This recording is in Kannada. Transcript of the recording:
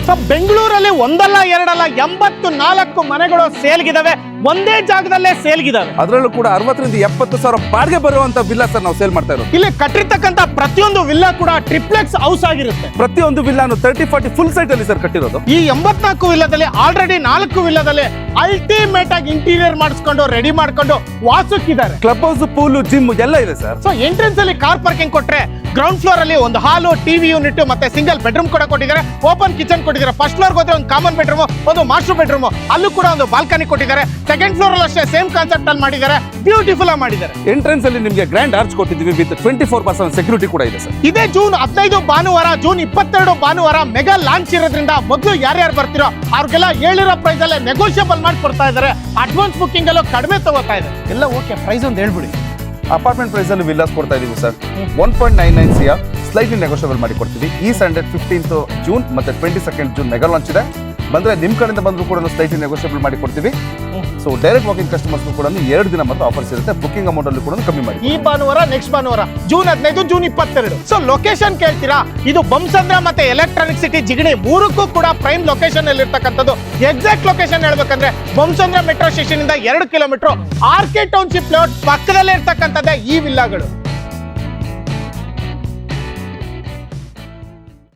ಸೊ ಬೆಂಗಳೂರಲ್ಲಿ ಒಂದಲ್ಲ ಎರಡಲ್ಲ 84 ಮನೆಗಳು ಸೇಲ್ಗಿದಾವೆ, ಒಂದೇ ಜಾಗದಲ್ಲೇ ಸೇಲ್ಗಿದಾವೆ. ಅದರಲ್ಲೂ ಕೂಡ 60 ರಿಂದ 70 ಸಾವಿರ ಬಾಡಿಗೆ ಬರುವಂತ ವಿಲ್ಲಾ ಸರ್ ನಾವು ಸೇಲ್ ಮಾಡ್ತಾ ಇರೋದು. ಇಲ್ಲಿ ಕಟ್ಟಿರ್ತಕ್ಕಂಥ ಪ್ರತಿಯೊಂದು ವಿಲ್ಲಾ ಕೂಡ ಟ್ರಿಪ್ಲೆಕ್ಸ್ ಹೌಸ್ ಆಗಿರುತ್ತೆ. ಪ್ರತಿಯೊಂದು ವಿಲ್ಲಾನು 30-40 ಫುಲ್ ಸೈಟ್ ಅಲ್ಲಿ ಸರ್ ಕಟ್ಟಿರೋದು. ಈ 84 ವಿಲ್ಲಾದಲ್ಲಿ ಆಲ್ರೆಡಿ 4 ವಿಲ್ಲಾದಲ್ಲಿ ಅಲ್ಟಿಮೇಟ್ ಆಗಿ ಇಂಟೀರಿಯರ್ ಮಾಡಿಸ್ಕೊಂಡು ರೆಡಿ ಮಾಡ್ಕೊಂಡು ವಾಸಕ್ಕಿದ್ದಾರೆ. ಕ್ಲಬ್ ಹೌಸ್, ಪೂಲ್, ಜಿಮ್ ಎಲ್ಲ ಇದೆ ಸರ್. ಸೊ ಎಂಟ್ರೆನ್ಸ್ ಅಲ್ಲಿ ಕಾರ್ ಪಾರ್ಕಿಂಗ್ ಕೊಟ್ರೆ ಗ್ರೌಂಡ್ ಫ್ಲೋರ್ ಅಲ್ಲಿ ಒಂದು ಹಾಲು, ಟಿವಿ ಯೂನಿಟ್ ಮತ್ತೆ ಸಿಂಗಲ್ ಬೆಡ್ರೂಮ್ ಕೂಡ ಕೊಟ್ಟಿದ್ದಾರೆ. ಓಪನ್ ಕಿಚನ್ ಕೊಟ್ಟಿದ್ದಾರೆ. ಫಸ್ಟ್ ಫ್ಲೋರ್ ಹೋದ್ರೆ ಒಂದು ಕಾಮನ್ ಬೆಡ್ರೂಮ್, ಒಂದು ಮಾಸ್ಟರ್ ಬೆಡ್ರೂಮ್, ಅಲ್ಲೂ ಕೂಡ ಒಂದು ಬಾಲ್ಕನಿ ಕೊಟ್ಟಿದ್ದಾರೆ. ಸೆಕೆಂಡ್ ಫ್ಲೋರ್ ಅಲ್ಲಿ ಅಷ್ಟೇ ಸೇಮ್ ಕಾನ್ಸೆಪ್ಟ್ ಅಲ್ಲಿ ಮಾಡಿದ್ದಾರೆ, ಬ್ಯೂಟಿಫುಲ್ ಆಗಿ ಮಾಡಿದ್ದಾರೆ. ಎಂಟ್ರೆನ್ಸ್ ಅಲ್ಲಿ ನಿಮಗೆ ಗ್ರ್ಯಾಂಡ್ ಆರ್ಚ್ ಕೊಟ್ಟಿದ್ದೀವಿ ವಿತ್ 24% ಸೆಕ್ಯೂರಿಟಿ ಕೂಡ ಇದೆ ಸರ್. ಇದೇ ಜೂನ್ 15 ಭಾನುವಾರ, ಜೂನ್ 22 ಭಾನುವಾರ ಮೆಗಾ ಲಾಂಚ್ ಇರೋದ್ರಿಂದ ಮೊದಲು ಯಾರ್ಯಾರು ಬರ್ತಿರೋ ಅವ್ರಿಗೆಲ್ಲ ಹೇಳಿರೋ ಪ್ರೈಸ್ ಅಲ್ಲೇ ನೆಗೋಷಿಯಬಲ್ ಮಾಡಿ ಕೊಡ್ತಾ ಇದ್ದಾರೆ. ಅಡ್ವಾನ್ಸ್ ಬುಕ್ಕಿಂಗ್ ಅಲ್ಲೂ ಕಡಿಮೆ ತಗೋತಾ ಇದೆ. ಎಲ್ಲ ಓಕೆ, ಪ್ರೈಸ್ ಒಂದು ಹೇಳ್ಬಿಡಿ. ಅಪಾರ್ಟ್ಮೆಂಟ್ ಪ್ರೈಸ್ ಅಲ್ಲಿ ವಿಲ್ಲಾಸ್ ಕೊಡ್ತಾ ಇದೀವಿ ಸರ್. 1.99 CR ಸ್ಲೈಟ್ಲಿ ನೆಗೋಷಿಯಬಲ್ ಮಾಡಿ ಕೊಡ್ತೀವಿ. ಈ ಸಂಡೇ 15th ಜೂನ್ ಮತ್ತೆ 22nd ಜೂನ್ ಮೆಗಾ ಲಾಂಚ್ ಇದೆ. ಬಂದ್ರೆ ನಿಮ್ ಕಡೆಯಿಂದ ಬಂದ್ರು ಕೂಡ ಸ್ಲೈಟ್ಲಿ ನೆಗೋಷಿಯಬಲ್ ಮಾಡಿ ಕೊಡ್ತೀವಿ. ಸೊ ಡೈರೆಕ್ಟ್ ವಾಕಿಂಗ್ ಕಸ್ಟಮರ್ಸ್ ಕೂಡ 2 ದಿನ ಮತ್ತು ಆಫರ್ಸ್ ಇರುತ್ತೆ. ಬುಕಿಂಗ್ ಅಮೌಂಟ್ ಅಲ್ಲಿ ಕೂಡ ಕಮ್ಮಿ ಮಾಡಿ. ಈ ಭಾನುವಾರ, ನೆಕ್ಸ್ಟ್ ಭಾನುವಾರ ಜೂನ್ 15, ಜೂನ್ 22. ಸೊ ಲೊಕೇಶನ್ ಕೇಳ್ತೀರಾ? ಇದು ಬೊಮ್ಮಸಂದ್ರ ಮತ್ತೆ ಎಲೆಕ್ಟ್ರಾನಿಕ್ ಸಿಟಿ ಜಿಗಣಿ ಮೂರಕ್ಕೂ ಕೂಡ ಪ್ರೈಮ್ ಲೊಕೇಶನ್ ಅಲ್ಲಿ ಇರ್ತಕ್ಕಂಥದ್ದು. ಎಕ್ಸಾಕ್ಟ್ ಲೊಕೇಶನ್ ಹೇಳ್ಬೇಕಂದ್ರೆ ಬೊಮ್ಮಸಂದ್ರ ಮೆಟ್ರೋ ಸ್ಟೇಷನ್ ಇಂದ 2 ಕಿಲೋಮೀಟರ್ ಆರ್ಕೆ ಟೌನ್ಶಿಪ್ ಲೇಔಟ್ ಪಕ್ಕದಲ್ಲೇ ಇರ್ತಕ್ಕಂಥದ್ದೇ ಈ ವಿಲ್ಲಾಗಳು.